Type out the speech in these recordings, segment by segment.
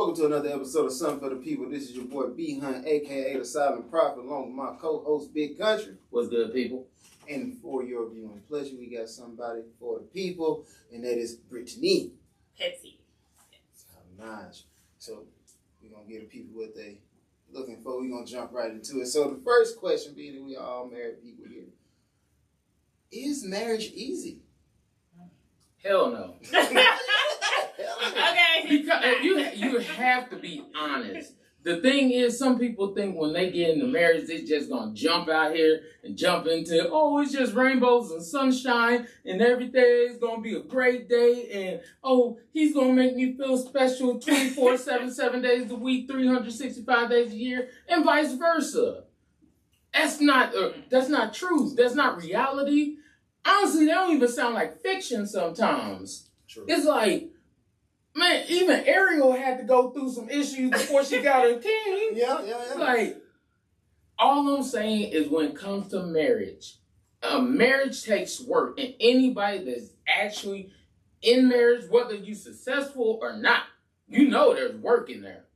Welcome to another episode of Something for the People. This is your boy B Hunt, aka the Silent Prophet, along with my co-host Big Country. What's good, people? And for your viewing pleasure, we got somebody for the people, and that is Britteny. Petsy. Nice. So we're gonna get the people what they looking for. We're gonna jump right into it. So the first question, being that we are all married people here, is marriage easy? Hell no. Okay. Because you have to be honest. The thing is, some people think when they get into marriage, they just gonna jump out here and jump into, oh, it's just rainbows and sunshine and every day is gonna be a great day and, oh, he's gonna make me feel special 24/7, 7 days a week, 365 days a year, and vice versa. That's not truth. That's not reality. Honestly, they don't even sound like fiction sometimes. True. It's like, man, even Ariel had to go through some issues before she got her king. Yeah. Like, all I'm saying is when it comes to marriage, marriage takes work. And anybody that's actually in marriage, whether you're successful or not, you know there's work in there.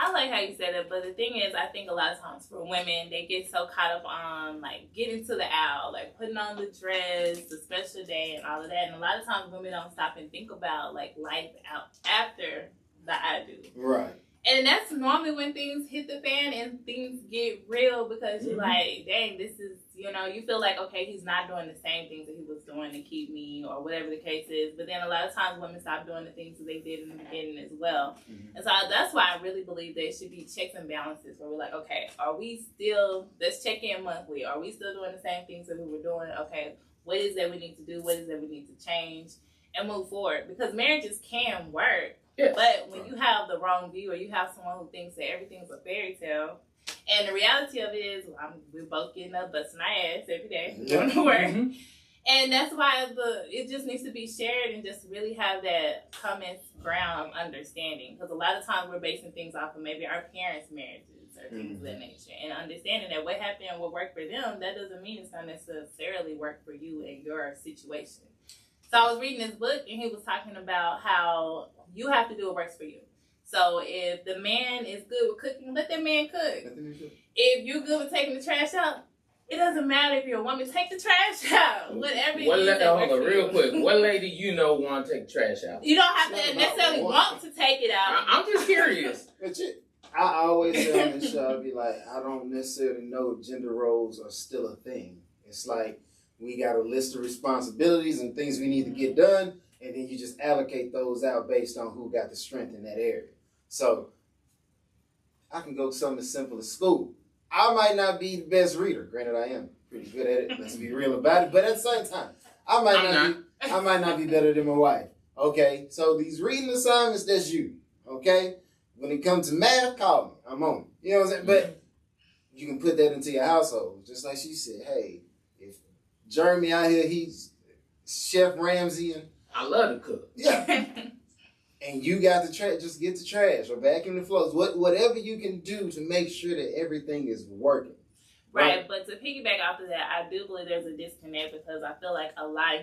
I like how you said it, but the thing is, I think a lot of times for women, they get so caught up on, like, getting to the aisle, like, putting on the dress, the special day, and all of that. And a lot of times women don't stop and think about, like, life out after the I do. Right. And that's normally when things hit the fan and things get real because you're like, dang, this is, you feel like, okay, he's not doing the same things that he was doing to keep me or whatever the case is. But then a lot of times women stop doing the things that they did in the beginning as well. Mm-hmm. And so that's why I really believe there should be checks and balances where we're like, okay, let's check in monthly. Are we still doing the same things that we were doing? Okay, what is that we need to do? What is that we need to change and move forward? Because marriages can work. Yes. But when you have the wrong view or you have someone who thinks that everything's a fairy tale, and the reality of it is we're both getting up, busting our ass every day, going to work. Mm-hmm. And that's why it just needs to be shared and just really have that common ground understanding. Because a lot of times we're basing things off of maybe our parents' marriages or things of that nature. And understanding that what happened and what worked for them, that doesn't mean it's going to necessarily work for you and your situation. So I was reading this book and he was talking about how you have to do what works for you. So if the man is good with cooking, let that man cook. If you're good with taking the trash out, it doesn't matter if you're a woman, take the trash out. Whatever it is. Hold on, real quick. What lady want to take the trash out? You don't have to necessarily want to take it out. I'm just curious. I always say on this show, I'll be like, I don't necessarily know if gender roles are still a thing. It's like we got a list of responsibilities and things we need to get done. And then you just allocate those out based on who got the strength in that area. So I can go something as simple as school. I might not be the best reader. Granted, I am pretty good at it. Let's be real about it. But at the same time, I might not be better than my wife. Okay, so these reading assignments, that's you. Okay, when it comes to math, call me. I'm on. You know what I'm saying? But you can put that into your household, just like she said. Hey, if Jeremy out here, he's Chef Ramsay and I love to cook. Yeah. And you got the trash, just get the trash or vacuum the floors. Whatever you can do to make sure that everything is working. Right, but to piggyback off of that, I do believe there's a disconnect because I feel like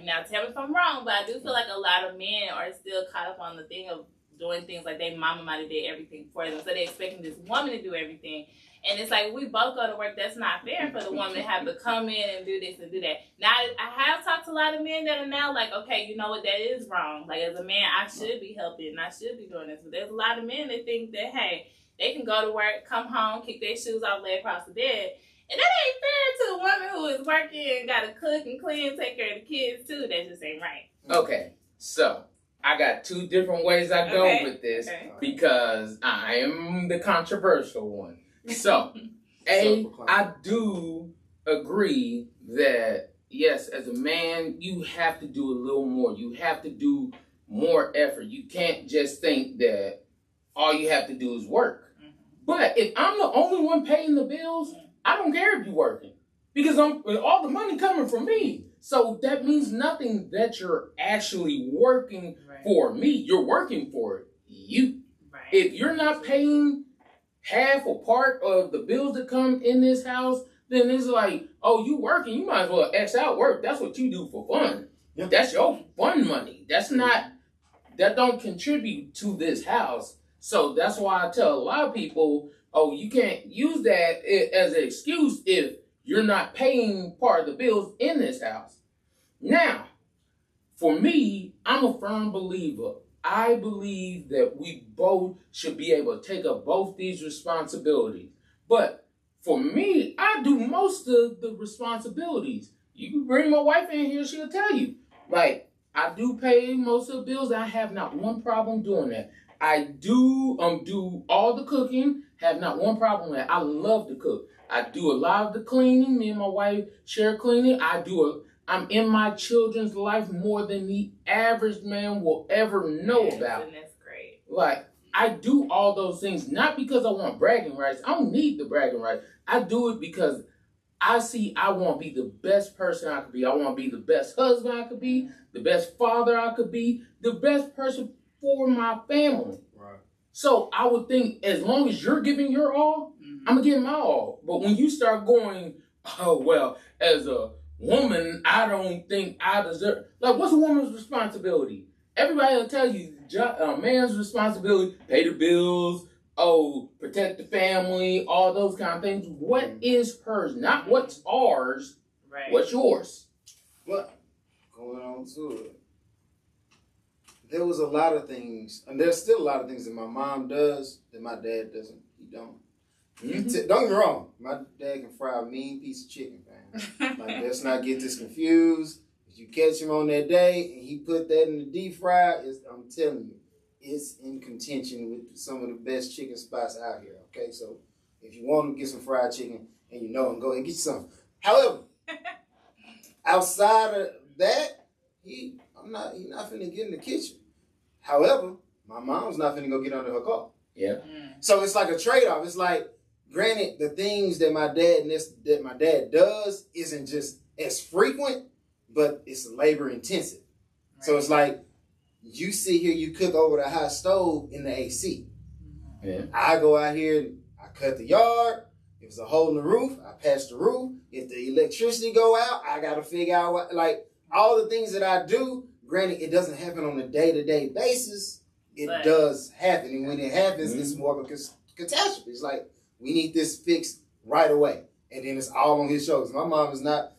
now tell me if I'm wrong, but I do feel like a lot of men are still caught up on the thing of doing things like their mama might have did everything for them. So they're expecting this woman to do everything. And it's like, we both go to work. That's not fair for the woman to have to come in and do this and do that. Now, I have talked to a lot of men that are now like, okay, you know what, that is wrong. Like, as a man, I should be helping and I should be doing this. But there's a lot of men that think that, hey, they can go to work, come home, kick their shoes off, lay across the bed. And that ain't fair to a woman who is working and got to cook and clean, take care of the kids, too. That just ain't right. Okay, so I got two different ways I go with this because I am the controversial one. So, I do agree that, yes, as a man, you have to do a little more. You have to do more effort. You can't just think that all you have to do is work. Mm-hmm. But if I'm the only one paying the bills, I don't care if you're working because all the money coming from me. So that means nothing that you're actually working for me. You're working for you. Right. If you're not paying half or part of the bills that come in this house, then it's like, oh, you working, you might as well X out work. That's what you do for fun. Yep. That's your fun money. That don't contribute to this house. So that's why I tell a lot of people, oh, you can't use that as an excuse if you're not paying part of the bills in this house. Now, for me, I'm a firm believer. I believe that we both should be able to take up both these responsibilities. But for me, I do most of the responsibilities. You can bring my wife in here, she'll tell you. Like, I do pay most of the bills. I have not one problem doing that. I do all the cooking, have not one problem with that. I love to cook. I do a lot of the cleaning. Me and my wife share cleaning. I'm in my children's life more than the average man will ever know about. And that's great. Like, I do all those things, not because I want bragging rights. I don't need the bragging rights. I do it because I want to be the best person I could be. I want to be the best husband I could be, the best father I could be, the best person for my family. Right. So I would think as long as you're giving your all, I'm going to give my all. But when you start going, oh, well, as a woman, I don't think I deserve. Like, what's a woman's responsibility? Everybody will tell you, a man's responsibility, pay the bills, protect the family, all those kind of things. What is hers? Not what's ours. Right. What's yours? Well, going on to it. There was a lot of things, and there's still a lot of things that my mom does that my dad doesn't. He don't. Mm-hmm. Don't get me wrong. My dad can fry a mean piece of chicken, man. Like, let's not get this confused. If you catch him on that day and he put that in the deep fryer, I'm telling you, it's in contention with some of the best chicken spots out here. Okay, so if you want to get some fried chicken and you know him, go and get you some. However, outside of that, he's not finna get in the kitchen. However, my mom's not finna go get under her car. Yeah. So it's like a trade-off. It's like, granted, the things that my dad does isn't just as frequent, but it's labor intensive. Right. So it's like, you sit here, you cook over the hot stove in the AC. Yeah. I go out here, I cut the yard. If it's a hole in the roof, I patch the roof. If the electricity go out, I got to figure out what, like, all the things that I do. Granted, it doesn't happen on a day-to-day basis. It does happen. And when it happens, it's more of a catastrophe. It's like, we need this fixed right away. And then it's all on his shoulders. My mom is not,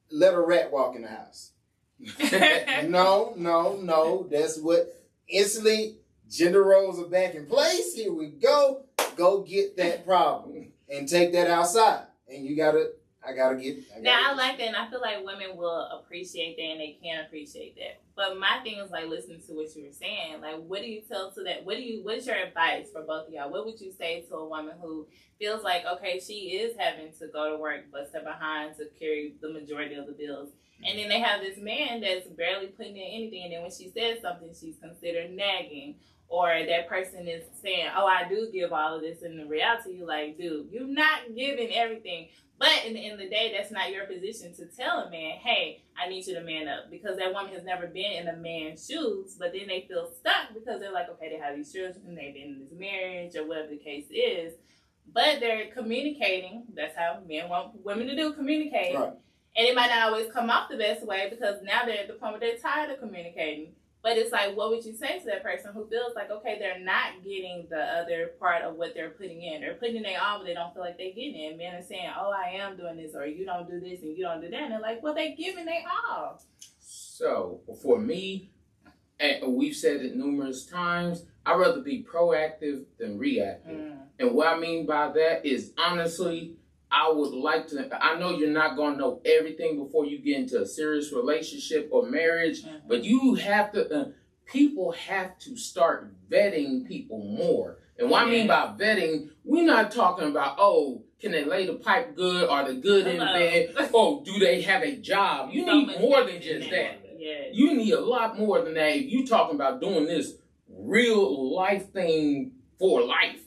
let a rat walk in the house. No. That's what, instantly, gender roles are back in place. Here we go. Go get that problem and take that outside. And I like that, and I feel like women will appreciate that, and they can appreciate that. But my thing is, like, listening to what you were saying, like, what do you tell to that? What is your advice for both of y'all? What would you say to a woman who feels like, okay, she is having to go to work, bust her behind to carry the majority of the bills, and then they have this man that's barely putting in anything, and then when she says something, she's considered nagging, or that person is saying, oh, I do give all of this, and in reality, you're like, dude, you're not giving everything. But in the end of the day, that's not your position to tell a man, hey, I need you to man up. Because that woman has never been in a man's shoes, but then they feel stuck because they're like, okay, they have these children, they've been in this marriage, or whatever the case is. But they're communicating. That's how men want women to do, communicate. Right. And it might not always come off the best way because now they're at the point where they're tired of communicating. But it's like, what would you say to that person who feels like, okay, they're not getting the other part of what they're putting in. They're putting in their all, but they don't feel like they're getting it. And men are saying, oh, I am doing this, or you don't do this, and you don't do that. And they're like, well, they're giving their all. So, for me, and we've said it numerous times, I'd rather be proactive than reactive. And what I mean by that is, honestly, I would like to, I know you're not going to know everything before you get into a serious relationship or marriage, but you have to, people have to start vetting people more. And what I mean by vetting, we're not talking about, oh, can they lay the pipe good? Are they good in bed? Oh, do they have a job? You need more than just that. You need a lot more than that. If you're talking about doing this real life thing for life.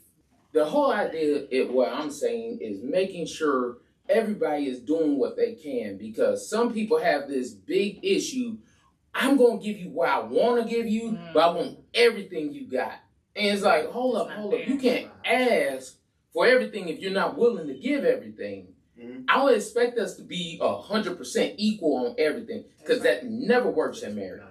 The whole idea, what I'm saying, is making sure everybody is doing what they can, because some people have this big issue. I'm going to give you what I want to give you, but I want everything you got. And it's like, hold up. You can't ask for everything if you're not willing to give everything. I would expect us to be 100% equal on everything, because that never works in marriage.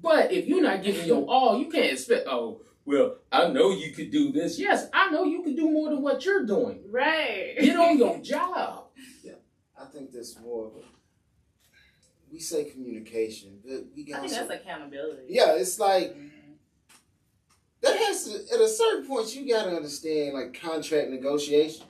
But if you're not giving your all, you can't expect, oh, well, I know you could do this. Yes, I know you could do more than what you're doing. Right. Get on your job. Yeah, I think that's more of a, we say communication, but we got. I think that's accountability. Yeah, it's like that has to, at a certain point you got to understand like contract negotiation.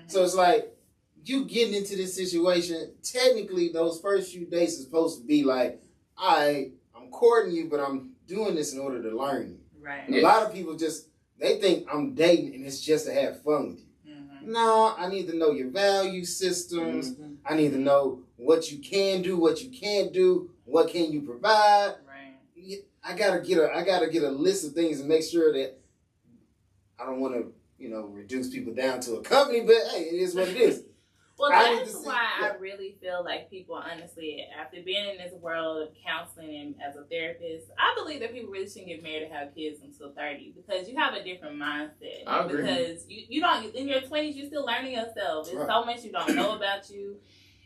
So it's like you getting into this situation. Technically, those first few days is supposed to be like, I'm courting you, but I'm doing this in order to learn you. Right. A lot of people just they think I'm dating and it's just to have fun with you. No, I need to know your value systems. I need to know what you can do, what you can't do, what can you provide. Right. I gotta get a list of things and make sure that I don't want to, reduce people down to a company, but hey, it is what it is. Well, that's why I really feel like people, honestly, after being in this world of counseling and as a therapist, I believe that people really shouldn't get married and have kids until 30 because you have a different mindset. I agree. Because you don't, in your 20s, you're still learning yourself. There's so much you don't know about you.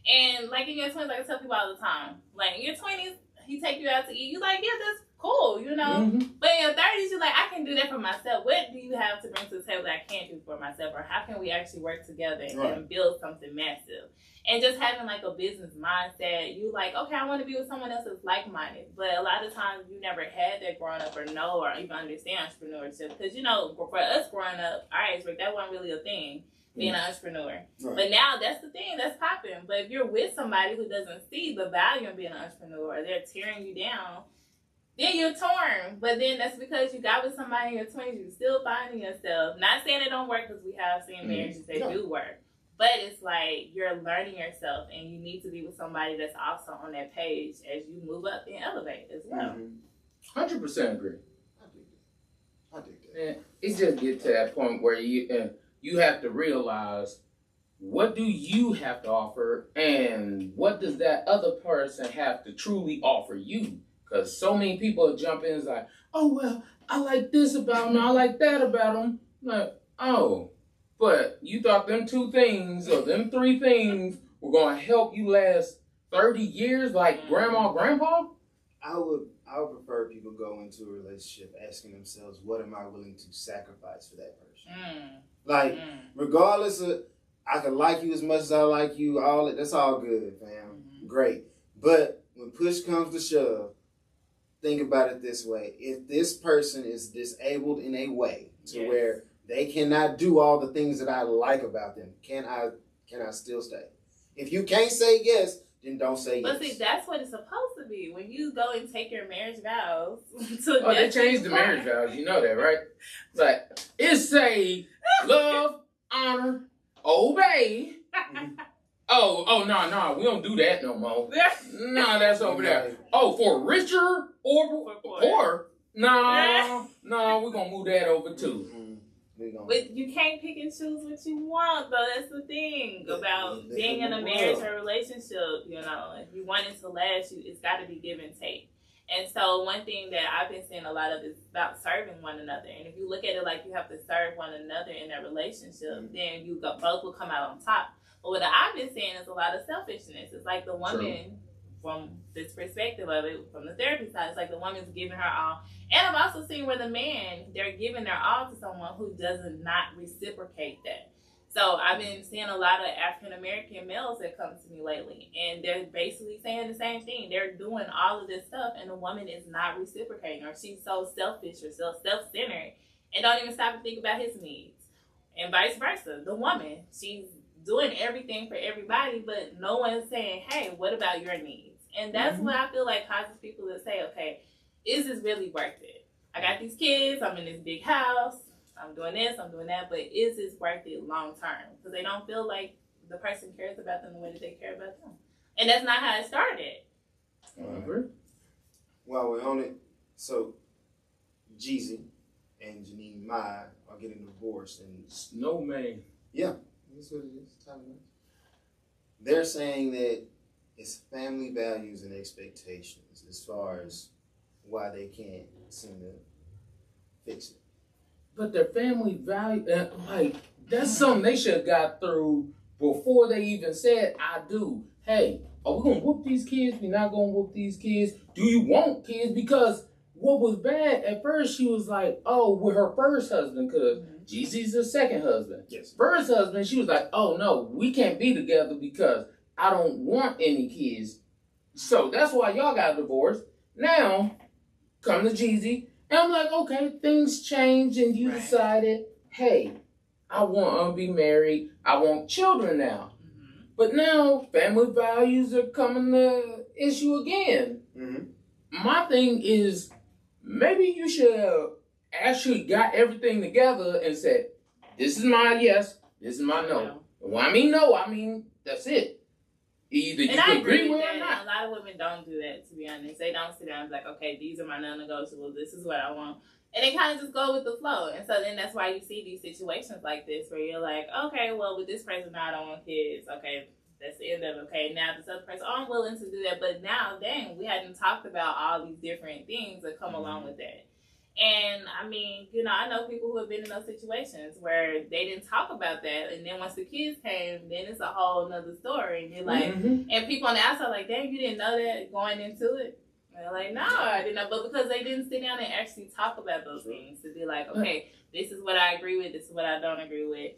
And like in your 20s, like I tell people all the time, like in your 20s, he take you out to eat, you're like, yeah, that's cool, you know? But in your 30s, you're like, I can do that for myself. What do you have to bring to the table that I can't do for myself? Or how can we actually work together and build something massive? And just having like a business mindset, you like, okay, I want to be with someone else that's like-minded. But a lot of times you never had that growing up or know or even understand entrepreneurship. Because, for us growing up, our age, that wasn't really a thing. Being an entrepreneur. But now that's the thing that's popping. But if you're with somebody who doesn't see the value in being an entrepreneur, or they're tearing you down, then you're torn. But then that's because you got with somebody in your 20s, you're still finding yourself. Not saying it don't work because we have seen marriages that do work. But it's like you're learning yourself and you need to be with somebody that's also on that page as you move up and elevate as well. 100% agree. I dig that. And it just get to that point where you have to realize what do you have to offer and what does that other person have to truly offer you? Because so many people jump in and like, oh, well, I like this about them, I like that about them. Like, oh, but you thought them 2 things or them 3 things were going to help you last 30 years like grandma, grandpa? I would prefer people go into a relationship asking themselves, what am I willing to sacrifice for that person? Regardless of, I can like you as much as I like you, that's all good, fam. Great. But when push comes to shove, think about it this way. If this person is disabled in a way to where they cannot do all the things that I like about them, can I still stay? If you can't say yes, then don't say yes. But see, that's what it's supposed to be. When you go and take your marriage vows they changed the marriage vows. You know that, right? Like, it's say love, honor, obey. Oh, no, we don't do that no more. No, that's over there. Oh, for richer or poor? No, we're going to move that over too. But you can't pick and choose what you want, though. That's the thing about being in a marriage or relationship. If you want it to last, it's got to be give and take. And so one thing that I've been seeing a lot of is about serving one another. And if you look at it like you have to serve one another in that relationship, then both will come out on top. But what I've been seeing is a lot of selfishness. It's like the woman, from this perspective of it, from the therapy side, it's like the woman's giving her all. And I've also seen where the man, they're giving their all to someone who does not reciprocate that. So I've been seeing a lot of African-American males that come to me lately, and they're basically saying the same thing. They're doing all of this stuff, and the woman is not reciprocating, or she's so selfish or so self-centered and don't even stop and think about his needs. And vice versa. The woman, she's doing everything for everybody, but no one's saying, hey, what about your needs? And that's what I feel like causes people to say, okay, is this really worth it? I got these kids, I'm in this big house, I'm doing this, I'm doing that, but is this worth it long term? Because they don't feel like the person cares about them the way that they care about them. And that's not how it started. I agree. While we're on it, so Jeezy and Jeannie are getting divorced. And Snowman. Yeah, that's what it is. They're saying that it's family values and expectations as far as why they can't seem to fix it. But their family value, that's something they should have got through before they even said, I do. Hey, are we going to whoop these kids? We're not going to whoop these kids. Do you want kids? Because what was bad at first, she was like, oh, with her first husband, because Jeezy's the second husband. Yes. First husband, she was like, oh no, we can't be together because I don't want any kids. So that's why y'all got divorced. Now, come to Jeezy. And I'm like, okay, things change and you decided, hey, I want to be married. I want children now. But now family values are coming to issue again. My thing is, maybe you should have actually got everything together and said, this is my yes, this is my no. And when I mean no, I mean that's it. Either you can agree with it or not. A lot of women don't do that, to be honest. They don't sit down and be like, okay, these are my non-negotiables. This is what I want. And they kind of just go with the flow. And so then that's why you see these situations like this where you're like, okay, well, with this person, I don't want kids. Okay, that's the end of it. Okay, now this other person, I'm willing to do that. But now, dang, we hadn't talked about all these different things that come along with that. And, I mean, you know, I know people who have been in those situations where they didn't talk about that. And then once the kids came, then it's a whole nother story. And you're like, and people on the outside are like, dang, you didn't know that going into it? And they're like, no, I didn't know. But because they didn't sit down and actually talk about those things to be like, okay, this is what I agree with, this is what I don't agree with.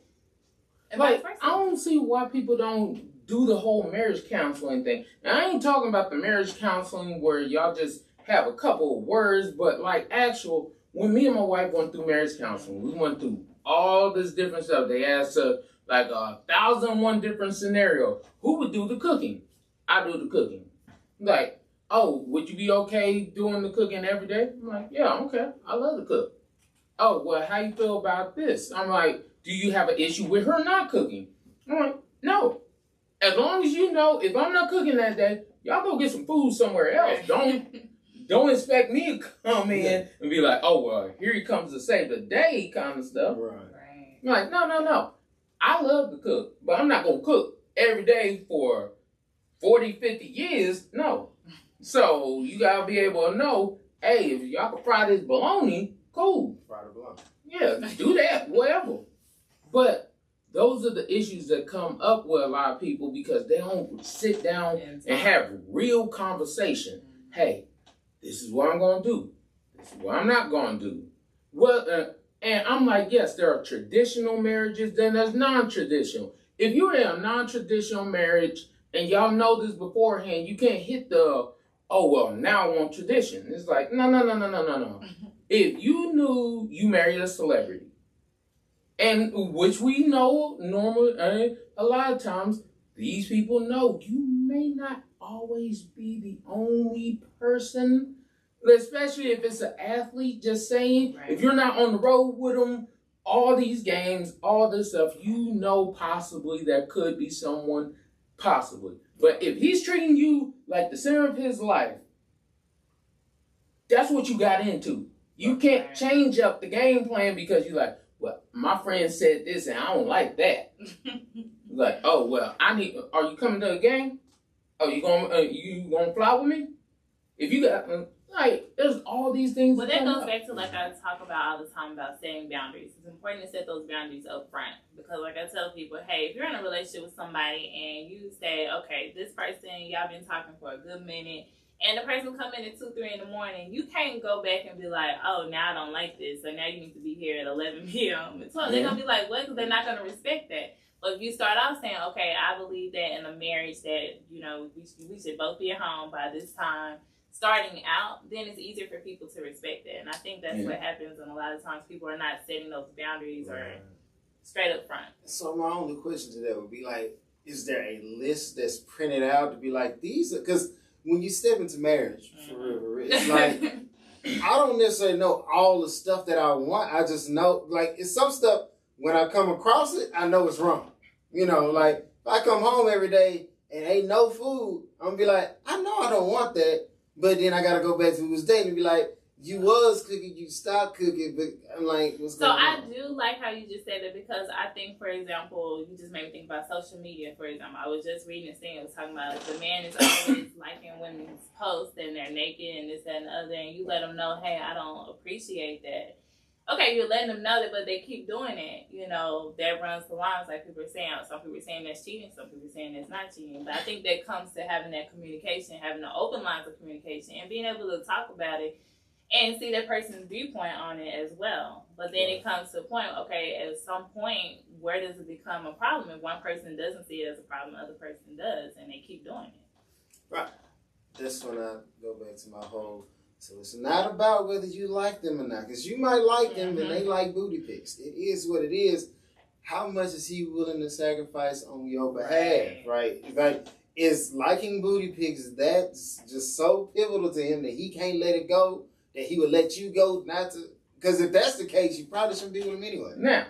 And like, I don't see why people don't do the whole marriage counseling thing. Now, I ain't talking about the marriage counseling where y'all just have a couple of words, but like actual, when me and my wife went through marriage counseling, we went through all this different stuff. They asked us like 1,001 different scenarios. Who would do the cooking? I do the cooking. Like, oh, would you be okay doing the cooking every day? I'm like, yeah, okay. I love to cook. Oh, well, how you feel about this? I'm like, do you have an issue with her not cooking? I'm like, no. As long as you know, if I'm not cooking that day, y'all go get some food somewhere else. Don't expect me to come in and be like, oh, well, here he comes to save the day kind of stuff. I'm like, no. I love to cook, but I'm not going to cook every day for 40, 50 years. No. So you got to be able to know, hey, if y'all can fry this bologna, cool. Fry the bologna. Yeah, do that, whatever. But those are the issues that come up with a lot of people because they don't sit down and have real conversation. Hey, this is what I'm going to do. This is what I'm not going to do. Well, and I'm like, yes, there are traditional marriages, then there's non-traditional. If you're in a non-traditional marriage and y'all know this beforehand, you can't hit the, oh, well, now I want tradition. It's like, no. If you knew you married a celebrity, and which we know normally, a lot of times, these people know you may not always be the only person, especially if it's an athlete, just saying, if you're not on the road with them, all these games, all this stuff, you know possibly there could be someone, possibly. But if he's treating you like the center of his life, that's what you got into. You can't change up the game plan because you're like, well, my friend said this and I don't like that. Like, oh, well, are you coming to the game? Oh, you gonna fly with me? If you got, like, there's all these things. Well, that goes back to, like, I talk about all the time about setting boundaries. It's important to set those boundaries up front. Because, like I tell people, hey, if you're in a relationship with somebody and you say, okay, this person, y'all been talking for a good minute, and the person come in at 2, 3 in the morning, you can't go back and be like, oh, now I don't like this, so now you need to be here at 11 p.m. So they're going to be like, what? Because they're not going to respect that. But if you start off saying, okay, I believe that in a marriage that, you know, we should both be at home by this time, starting out, then it's easier for people to respect that. And I think that's what happens, and a lot of times people are not setting those boundaries or straight up front. So my only question to that would be like, is there a list that's printed out to be like, these are, because when you step into marriage, for real, it's like, I don't necessarily know all the stuff that I want. I just know, like, it's some stuff, when I come across it, I know it's wrong. You know, like, if I come home every day and ain't no food, I'm going to be like, I know I don't want that. But then I got to go back to who was dating and be like, you was cooking, you stopped cooking, but I'm like, what's going on? So I do like how you just said that, because I think, for example, you just made me think about social media, for example. I was just reading this thing, it was talking about like, the man is always liking women's posts and they're naked and this, that, and the other, and you let them know, hey, I don't appreciate that. Okay, you're letting them know that, but they keep doing it. You know, that runs the lines, like people are saying. Some people are saying that's cheating, some people are saying that's not cheating. But I think that comes to having that communication, having the open lines of communication, and being able to talk about it. and see that person's viewpoint on it as well. But then it comes to a point, okay, at some point, where does it become a problem? If one person doesn't see it as a problem, the other person does, and they keep doing it. Right. That's when I go back to my whole, so it's not about whether you like them or not, because you might like them and they like booty pics. It is what it is. How much is he willing to sacrifice on your behalf, right? Like, is liking booty pics that's just so pivotal to him that he can't let it go, that he would let you go not to? Because if that's the case, you probably shouldn't be with him anyway. Now,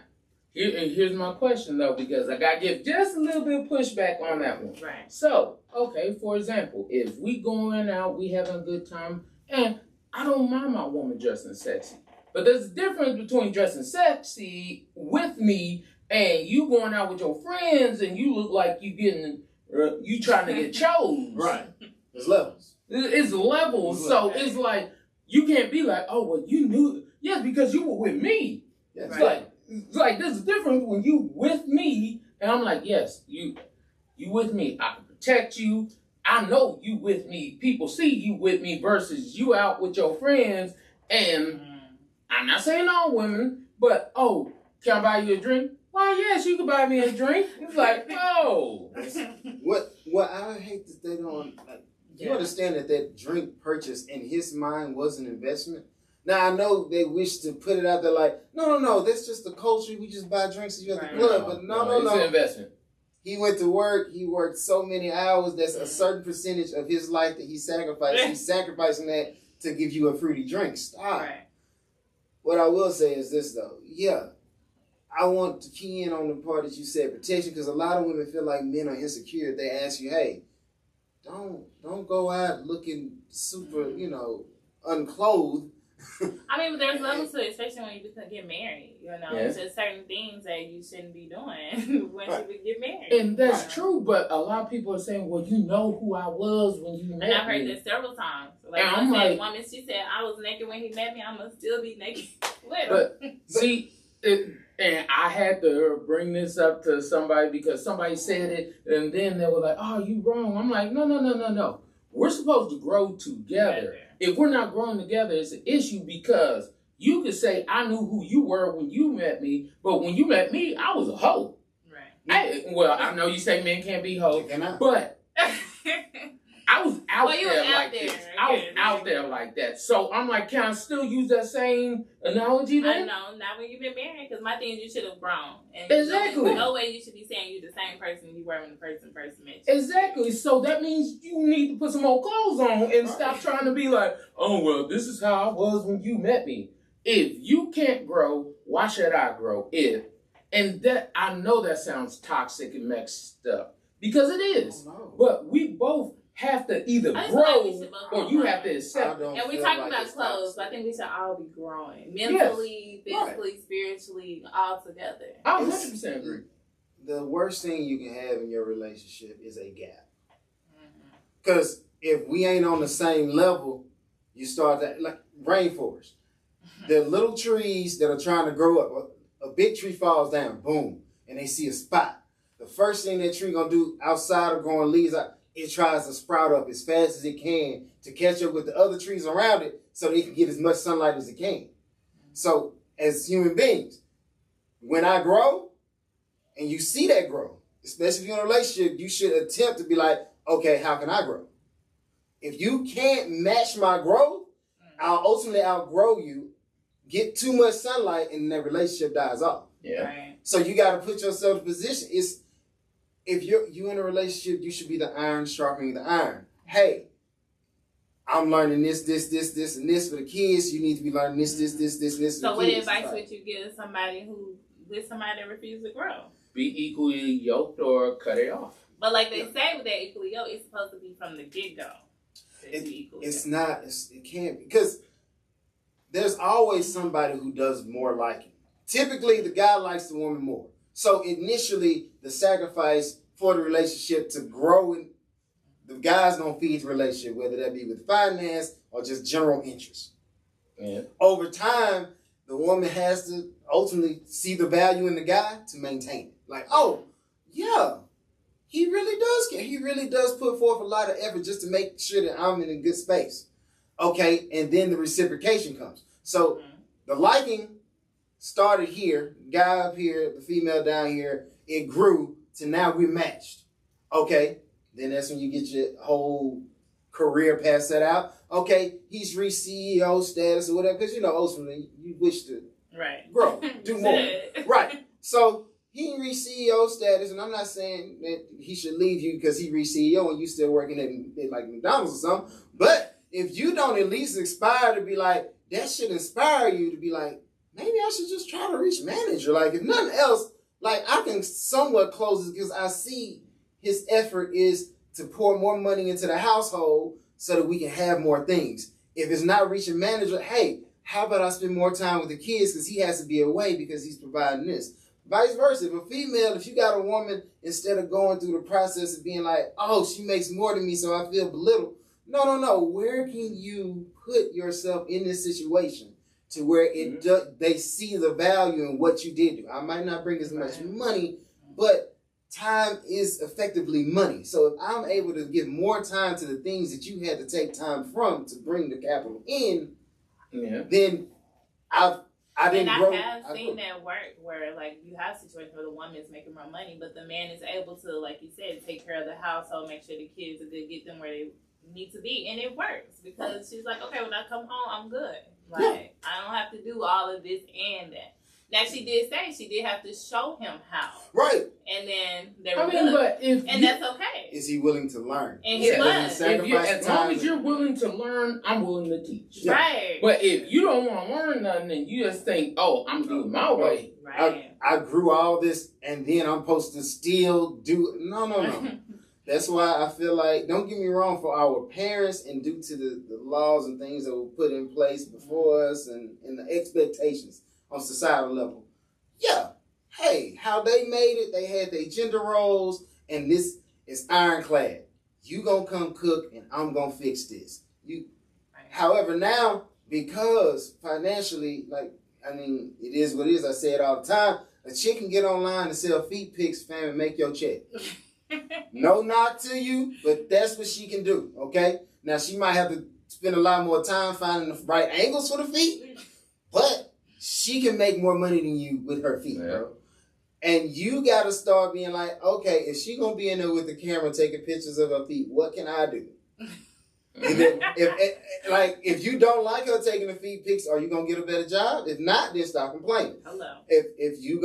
here's my question, though, because I got to give just a little bit of pushback on that one. Right. So, okay, for example, if we going out, we having a good time, and I don't mind my woman dressing sexy. But there's a difference between dressing sexy with me and you going out with your friends and you look like you trying to get chose. Right. There's levels. It's levels. So it's like, you can't be like, oh, well, you knew. Yes, because you were with me. Yeah, It's like there's a difference when you with me and I'm like, yes, you with me. I can protect you. I know you with me. People see you with me versus you out with your friends. And I'm not saying all women, but, oh, can I buy you a drink? Why, yes, you can buy me a drink. It's like, oh. What I hate that they don't, like, you understand that drink purchase in his mind was an investment? Now, I know they wish to put it out there like, no, that's just the culture. We just buy drinks at the club. But no. It's an investment. He went to work. He worked so many hours. That's a certain percentage of his life that he sacrificed. He's sacrificing that to give you a fruity drink. Stop. Right. What I will say is this, though. Yeah, I want to key in on the part that you said, protection, because a lot of women feel like men are insecure. They ask you, hey, don't go out looking super, unclothed. I mean, but there's levels to it, especially when you get married. There's certain things that you shouldn't be doing once you get married. And that's true, but a lot of people are saying, well, you know who I was when you met me. And I've heard this several times. Like, and I'm like, woman, she said, I was naked when he met me, I'm going to still be naked with him. But, see, and I had to bring this up to somebody because somebody said it, and then they were like, oh, you wrong. I'm like, no. We're supposed to grow together. If we're not growing together, it's an issue because you could say, I knew who you were when you met me, but when you met me, I was a hoe. Right. I know you say men can't be hoes, but I was out there like this. I was out there like that. So I'm like, can I still use that same analogy then? I know, not when you've been married, because my thing is you should have grown. And exactly. No way you should be saying you're the same person you were when the person first met you. Exactly. So that means you need to put some more clothes on and stop trying to be like, oh, well, this is how I was when you met me. If you can't grow, why should I grow? And that, I know that sounds toxic and messed up, because it is. But we both have to either grow or you have to accept. And we're talking about clothes, so I think we should all be growing. Mentally, physically, spiritually, all together. I 100% agree. The worst thing you can have in your relationship is a gap. Because if we ain't on the same level, you start that, like rainforest. The little trees that are trying to grow up, a big tree falls down, boom, and they see a spot. The first thing that tree gonna do outside of growing leaves out, it tries to sprout up as fast as it can to catch up with the other trees around it so they can get as much sunlight as it can. So as human beings, when I grow and you see that grow, especially if you're in a relationship, you should attempt to be like, okay, how can I grow? If you can't match my growth, I'll ultimately outgrow you, get too much sunlight, and that relationship dies off. Yeah. Right. So you got to put yourself in a position. If you in a relationship, you should be the iron sharpening the iron. Hey, I'm learning this, and this for the kids. You need to be learning this, and this. So what advice would you give somebody that refuses to grow? Be equally yoked or cut it off. But like they say with that equally yoked, it's supposed to be from the get-go. It's not. It can't be. Because there's always somebody who does more liking. Typically, the guy likes the woman more. So initially, the sacrifice for the relationship to grow, the guy's going to feed the relationship, whether that be with finance or just general interest. Yeah. Over time, the woman has to ultimately see the value in the guy to maintain it. Like, oh, yeah, he really does care. He really does put forth a lot of effort just to make sure that I'm in a good space. Okay, and then the reciprocation comes. So the liking started here, guy up here, the female down here. It grew to now we're matched. Okay, then that's when you get your whole career pass set out. Okay, he's reached CEO status or whatever, because ultimately you wish to grow, do more. Right. So he reached CEO status, and I'm not saying that he should leave you because he reached CEO and you still working at like McDonald's or something. But if you don't at least aspire to be like, that should inspire you to be like, maybe I should just try to reach manager. Like, if nothing else, like I can somewhat close it because I see his effort is to pour more money into the household so that we can have more things. If it's not reaching manager, hey, how about I spend more time with the kids because he has to be away because he's providing this. Vice versa. If a female, if you got a woman, instead of going through the process of being like, oh, she makes more than me, so I feel belittled. No. Where can you put yourself in this situation to where they see the value in what you did do? I might not bring as much money, but time is effectively money. So if I'm able to give more time to the things that you had to take time from to bring the capital in, then I have seen that work where like you have situations where the woman is making more money, but the man is able to, like you said, take care of the household, make sure the kids are good, get them where they need to be, and it works because she's like, okay, when I come home, I'm good. Like I don't have to do all of this and that. Now she did say she did have to show him how. Right. And then they were good. But that's okay. Is he willing to learn? And he was. As long as you're willing to learn, I'm willing to teach. Yeah. Right. But if you don't want to learn nothing and you just think, oh, I'm doing my way. Right. I grew all this and then I'm supposed to still do. No. That's why I feel like, don't get me wrong, for our parents and due to the laws and things that were put in place before us and the expectations on societal level. Yeah. Hey, how they made it, they had their gender roles, and this is ironclad. You gonna come cook and I'm gonna fix this. However, now, because financially, it is what it is, I say it all the time, a chick can get online and sell feet pics, fam, and make your check. No knock to you, but that's what she can do, okay? Now, she might have to spend a lot more time finding the right angles for the feet, but she can make more money than you with her feet, bro. And you got to start being like, okay, if she going to be in there with the camera taking pictures of her feet, what can I do? If you don't like her taking the feet pics, are you going to get a better job? If not, then stop complaining. Hello. If you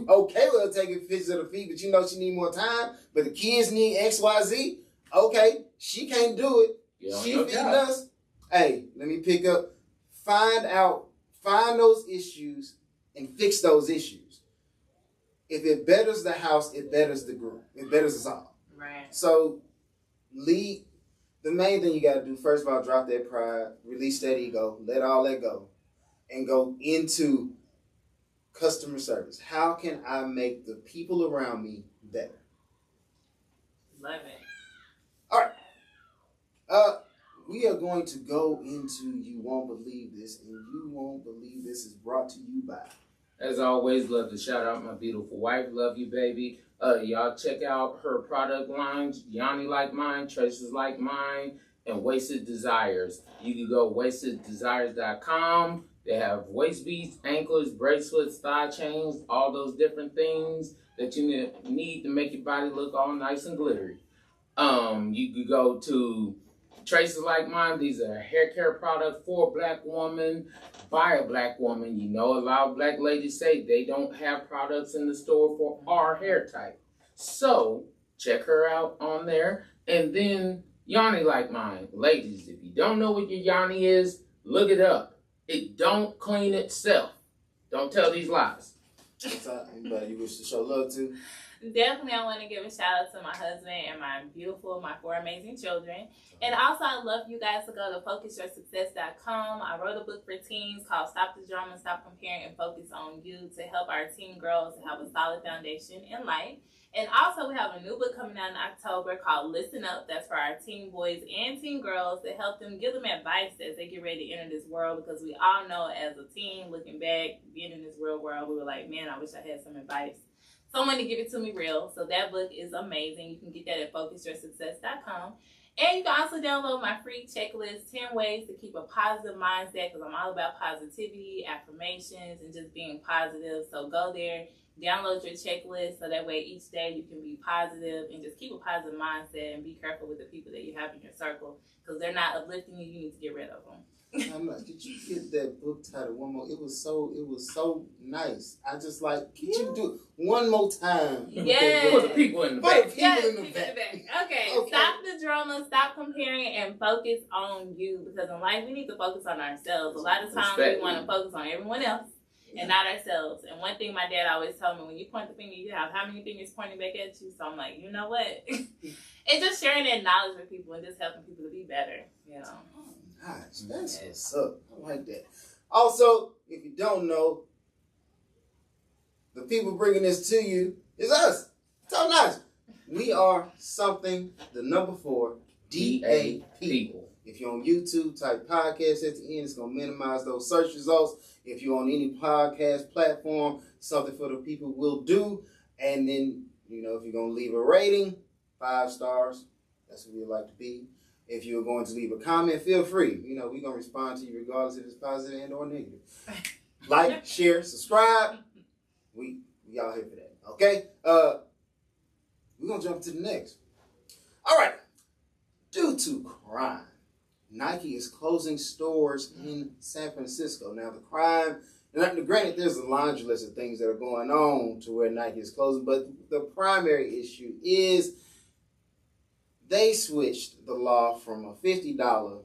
okay with her taking pictures of the feet, but you know she need more time, but the kids need XYZ, okay, she can't do it. She feeding us. Hey, let me pick up. Find those issues and fix those issues. If it betters the house, it betters the group. It betters us all. Right. So the main thing you got to do, first of all, drop that pride, release that ego, let all that go, and go into customer service. How can I make the people around me better? Love it. All right. We are going to go into You Won't Believe This, and You Won't Believe This is brought to you by. As always, love to shout out my beautiful wife. Love you, baby. Y'all check out her product lines, Jeannie Like Mine, Traces Like Mine, and Wasted Desires. You can go wasteddesires.com. They have waist beads, anklets, bracelets, thigh chains, all those different things that you need to make your body look all nice and glittery. You could go to Traces Like Mine. These are hair care products for a black woman, by a black woman. You know, a lot of black ladies say they don't have products in the store for our hair type. So check her out on there. And then Jeannie Like Mine. Ladies, if you don't know what your Jeannie is, look it up. It don't clean itself. Don't tell these lies. What's up? Anybody you wish to show love to? Definitely, I want to give a shout out to my husband and my 4 amazing children. And also, I'd love you guys to go to focusyoursuccess.com. I wrote a book for teens called Stop the Drama, Stop Comparing, and Focus on You to help our teen girls have a solid foundation in life. And also, we have a new book coming out in October called Listen Up. That's for our teen boys and teen girls to help them, give them advice as they get ready to enter this world. Because we all know as a teen, looking back, being in this real world, we were like, man, I wish I had some advice. Someone to give it to me real. So that book is amazing. You can get that at focusyoursuccess.com. And you can also download my free checklist, 10 ways to keep a positive mindset, because I'm all about positivity, affirmations, and just being positive. So go there, download your checklist, so that way each day you can be positive and just keep a positive mindset, and be careful with the people that you have in your circle, because they're not uplifting you. You need to get rid of them. I'm like, did you get that book title one more? It was so nice. I just like, could you do it one more time? Yeah. For the people in the back. In the back. Okay, stop the drama, stop comparing, and focus on you, because in life we need to focus on ourselves. A lot of times we want to focus on everyone else and not ourselves. And one thing my dad always told me, when you point the finger, you have how many fingers pointing back at you? So I'm like, you know what? It's just sharing that knowledge with people and just helping people to be better, you know. Gosh, that's what's up. I like that. Also, if you don't know, the people bringing this to you is us. Top Notch. We are something, the number 4, DA people. If you're on YouTube, type podcast at the end. It's going to minimize those search results. If you're on any podcast platform, something for the people will do. And then, you know, if you're going to leave a rating, 5 stars. That's what we'd like to be. If you're going to leave a comment, feel free. You know, we're going to respond to you regardless if it's positive and or negative. Like, share, subscribe. We all here for that. Okay? We're going to jump to the next. All right. Due to crime, Nike is closing stores in San Francisco. Now, the crime, granted, there's a laundry list of things that are going on to where Nike is closing, but the primary issue is they switched the law from a $50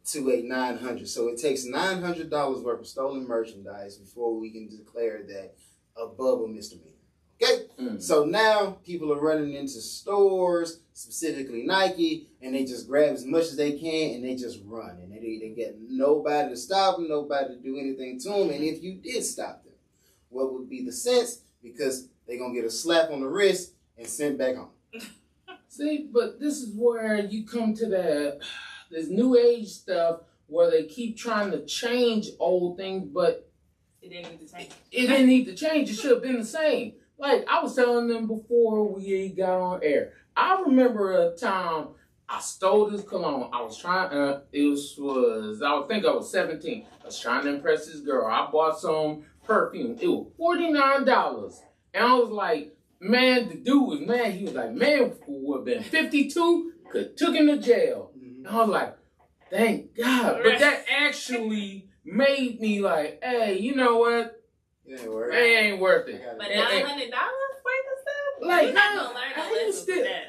to a $900. So it takes $900 worth of stolen merchandise before we can declare that above a misdemeanor. Okay? So now people are running into stores, specifically Nike, and they just grab as much as they can and they just run. And they get nobody to stop them, nobody to do anything to them. And if you did stop them, what would be the sense? Because they're going to get a slap on the wrist and sent back home. See, but this is where you come to this new age stuff where they keep trying to change old things, but it didn't need to change. It didn't need to change. It should have been the same. Like I was telling them before we got on air. I remember a time I stole this cologne. I was trying. I think I was 17. I was trying to impress this girl. I bought some perfume. It was $49, and I was like, man, the dude was mad. He was like, man, would have been 52, could took him to jail. And I was like, thank God. But that actually made me like, hey, you know what? It ain't worth it. But $900 worth of stuff? Like, you're not gonna learn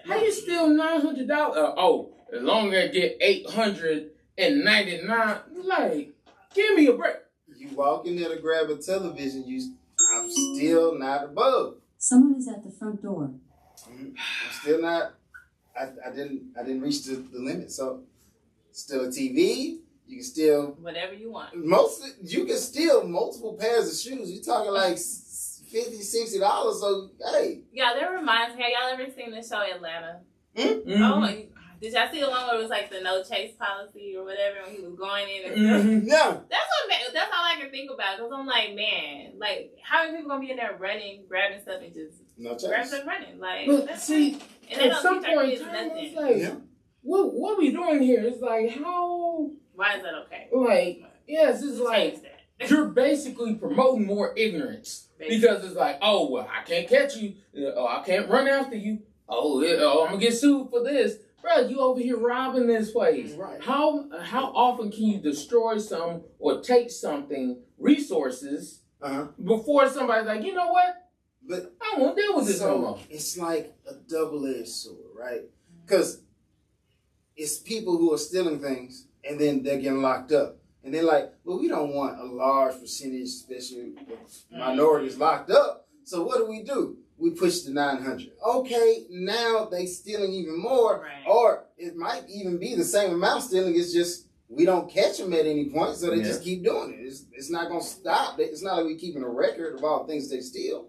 how you steal $900? As long as I get $899, like, give me a break. You walk in there to grab a television, I'm still not above. Someone is at the front door. I'm still not. I didn't reach the limit. So, still a TV. You can steal whatever you want. You can steal multiple pairs of shoes. You're talking like $50, $60. So hey. Yeah, that reminds me. Have y'all ever seen the show Atlanta? Mm-hmm. Oh, did y'all see the one where it was like the no chase policy or whatever when he was going in and Yeah. That's all I can think about, because I'm like, man, like how many people gonna be in there running, grabbing stuff and just grab stuff running? Like, but see, and at some point in time, it's like, what are we doing here? It's like, how? Why is that okay? Like, yes, it's like you're basically promoting more ignorance because it's like, oh well, I can't catch you, I can't run after you. I'm gonna get sued for this. Bro, you over here robbing this place. Right. How often can you destroy some or take something, resources, before somebody's like, you know what? But I won't deal with this no more. It's like a double-edged sword, right? Because it's people who are stealing things and then they're getting locked up. And they're like, well, we don't want a large percentage, especially minorities, locked up. So what do? We push the 900. Okay, now they stealing even more, or it might even be the same amount stealing. It's just we don't catch them at any point, so they just keep doing it. It's not gonna stop. It's not like we're keeping a record of all the things they steal.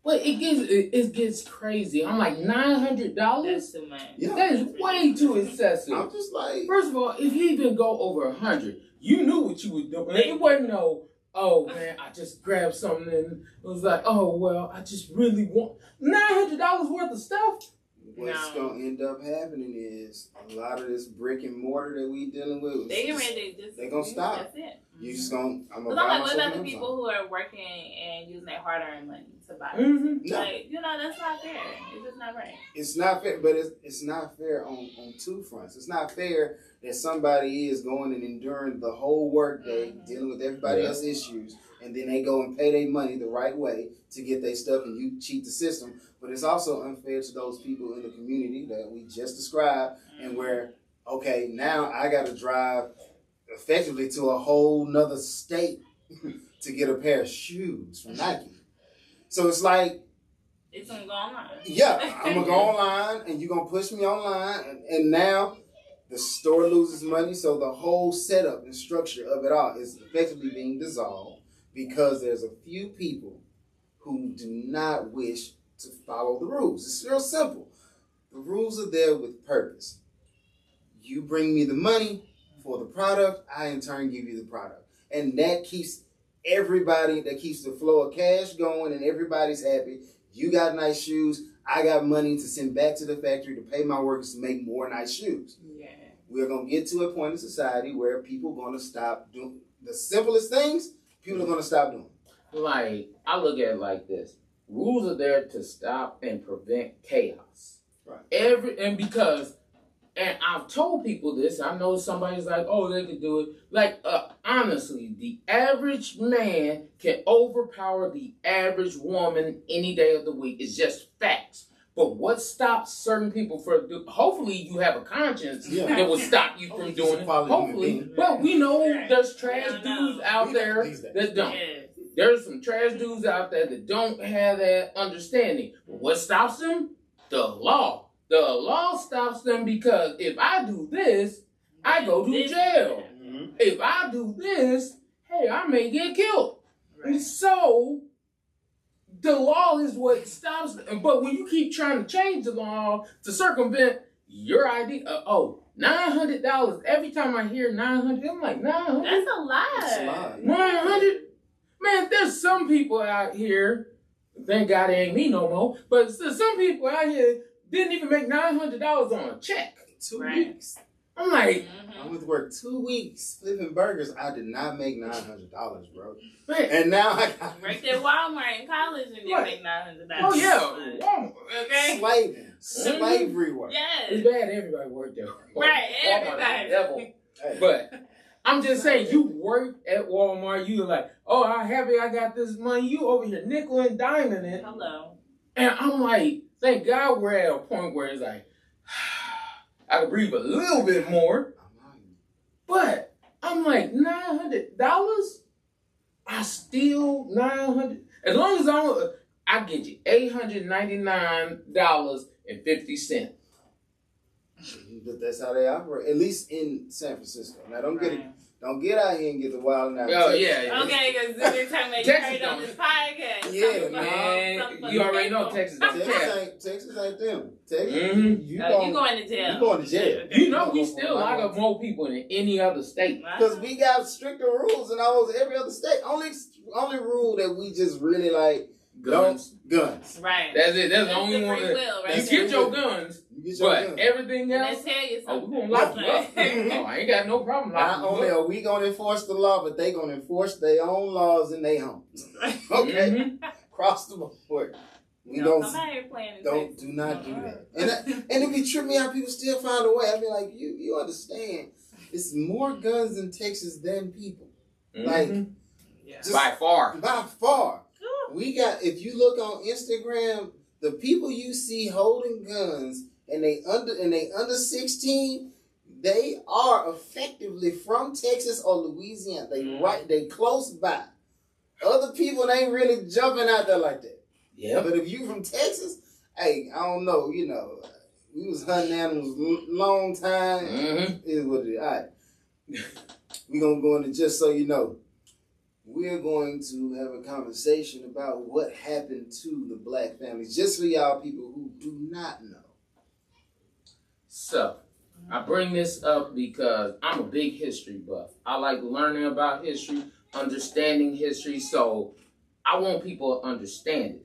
But it gets crazy. I'm like $900. That's too much. Yeah. That is way too excessive. I'm just like, first of all, if you even go over 100, you knew what you was doing. It wasn't no. Oh man, I just grabbed something and it was like, oh well, I just really want $900 worth of stuff. what's going to end up happening is a lot of this brick and mortar that we dealing with. They're going to stop. That's it. You just going to, I'm like, what about the people who are working and using their hard-earned money to buy? Like, that's not fair. It's just not right. It's not fair, but it's not fair on two fronts. It's not fair that somebody is going and enduring the whole workday, dealing with everybody else's issues, and then they go and pay their money the right way to get their stuff, and you cheat the system. But it's also unfair to those people in the community that we just described, and where, okay, now I got to drive effectively to a whole nother state to get a pair of shoes from Nike. So it's like, it's gonna go online. Yeah, I'm gonna go online, and you're gonna push me online, and now the store loses money. So the whole setup and structure of it all is effectively being dissolved because there's a few people who do not wish to follow the rules. It's real simple. The rules are there with purpose. You bring me the money for the product, I in turn give you the product. And that keeps the flow of cash going, and everybody's happy. You got nice shoes, I got money to send back to the factory to pay my workers to make more nice shoes. Yeah. We're going to get to a point in society where people are going to stop doing the simplest things, people are going to stop doing. Like, I look at it like this. Rules are there to stop and prevent chaos. Right. And I've told people this. I know somebody's like, oh, they could do it. Like, honestly, the average man can overpower the average woman any day of the week. It's just facts. But what stops certain people from doing? Hopefully, you have a conscience that will stop you from doing it. Hopefully, but we know there's trash dudes out there that don't. There's some trash dudes out there that don't have that understanding. But what stops them? The law. The law stops them because if I do this, I go to jail. Mm-hmm. If I do this, hey, I may get killed. Right. And so, the law is what stops them. But when you keep trying to change the law to circumvent your idea, $900. Every time I hear $900, I'm like, $900? That's a lot. That's a lot. $900? Man, there's some people out here, thank God it ain't me no more, but some people out here didn't even make $900 on a check. 2 weeks. I'm like, I went to work 2 weeks flipping burgers. I did not make $900, bro. Man. And now I got worked at Walmart in college and didn't make $900. Oh yeah, Walmart. Okay. Slaving, slavery work. Yes. It's bad. Everybody worked there. Right, everybody. But I'm just saying, you work at Walmart. You like, oh, I'm happy I got this money. You over here nickel and diming it. Hello. And I'm like, thank God we're at a point where it's like, I can breathe a little bit more. But I'm like, $900? I still $900. As long as I get you $899.50. But that's how they operate, at least in San Francisco. Now, don't get out here and get the wild and out. Oh, yeah. Okay, because they're talking about you heard on this podcast. Yeah, man. You already know Texas don't care. Texas ain't them. Texas, you going to jail. You going to jail. You know we still lock up more people than any other state. Because we got stricter rules in almost every other state. Only rule that we just really like, guns. Right. That's it. That's the only one. You get your guns. But everything else, tell you something. We're going to lock you up. I ain't got no problem locking you up. Not only are we going to enforce the law, but they going to enforce their own laws in their homes. Okay? Mm-hmm. Cross the board. We do not do that. And it be tripping me out, people still find a way. I be like, you understand, it's more guns in Texas than people. Mm-hmm. Like, by far. By far. We got, if you look on Instagram, the people you see holding guns and they under 16, they are effectively from Texas or Louisiana. They close by. Other people ain't really jumping out there like that. Yeah. But if you from Texas, hey, I don't know, we was hunting animals long time. Mm-hmm. Is what it is. All right. We're gonna go into just so you know. We're going to have a conversation about what happened to the black families, just for y'all people who do not know. So, I bring this up because I'm a big history buff. I like learning about history, understanding history, so I want people to understand it.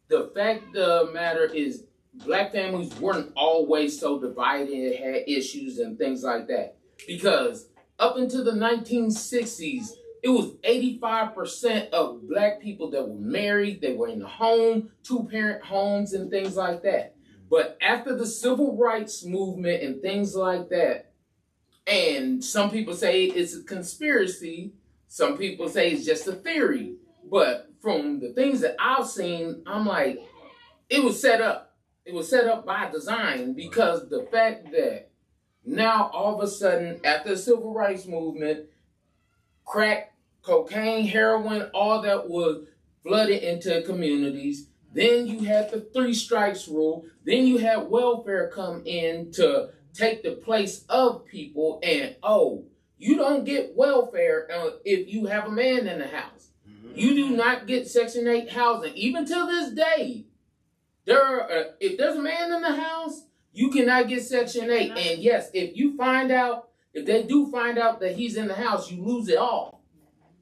The fact of the matter is, black families weren't always so divided and had issues and things like that. Because up until the 1960s, it was 85% of black people that were married, they were in the home, 2-parent homes and things like that. But after the civil rights movement and things like that, and some people say it's a conspiracy, some people say it's just a theory. But from the things that I've seen, I'm like, it was set up. It was set up by design, because the fact that now all of a sudden, after the civil rights movement, crack, cocaine, heroin, all that was flooded into communities. Then you had the 3 strikes rule. Then you had welfare come in to take the place of people. And, you don't get welfare if you have a man in the house. You do not get Section 8 housing. Even to this day, if there's a man in the house, you cannot get Section 8. And yes, if they do find out that he's in the house, you lose it all.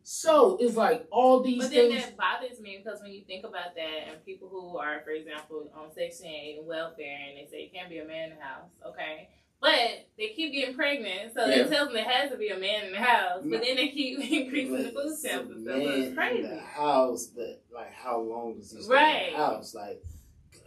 So it's like all these things. But then that bothers me, because when you think about that, and people who are, for example, on Section 8 and welfare, and they say it can't be a man in the house, okay? But they keep getting pregnant, so it tells them there has to be a man in the house. But then they keep increasing the food stamps and stuff. So it's crazy. In the house, but like, how long does he stay in the house? Like,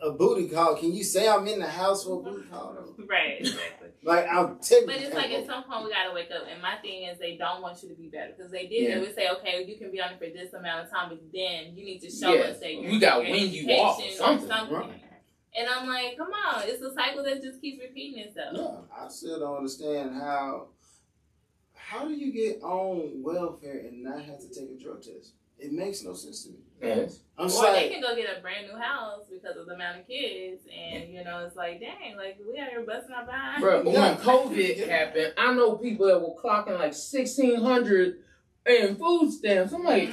a booty call. Can you say I'm in the house for a booty call? Right, exactly. Like, I'm technically. But it's like at some point we gotta wake up. And my thing is, they don't want you to be better, because they did. They would say, okay, you can be on it for this amount of time, but then you need to show us that you got to win you off or something. Right. And I'm like, come on, it's a cycle that just keeps repeating itself. Yeah, I still don't understand how do you get on welfare and not have to take a drug test? It makes no sense to me. Yes. Or they can go get a brand new house because of the amount of kids, and it's like, dang, like we out here busting our behind. Bro, when COVID happened, I know people that were clocking like $1,600 in food stamps. I'm like,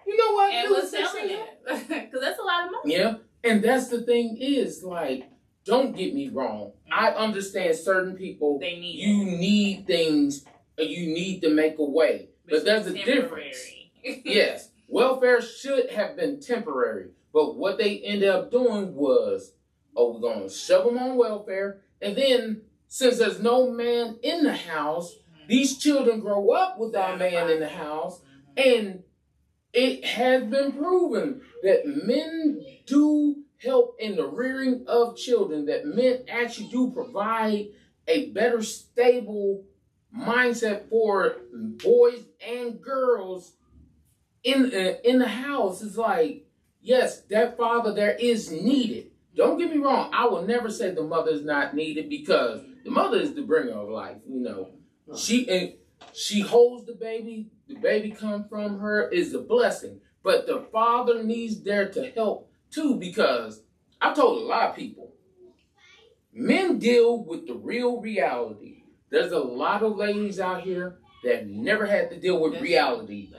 you know what? And was selling it, because that's a lot of money. Yeah. And that's the thing is, like, don't get me wrong. I understand certain people, you need things, you need to make a way. But there's a difference. Yes. Welfare should have been temporary. But what they ended up doing was, we're going to shove them on welfare. And then, since there's no man in the house, these children grow up without a man in the house. And it has been proven that men do help in the rearing of children, that men actually do provide a better, stable mindset for boys and girls in the house. It's like, yes, that father there is needed. Don't get me wrong. I will never say the mother is not needed, because the mother is the bringer of life. She holds the baby comes from her is a blessing. But the father needs there to help too, because I've told a lot of people, men deal with the real reality. There's a lot of ladies out here that never had to deal with reality.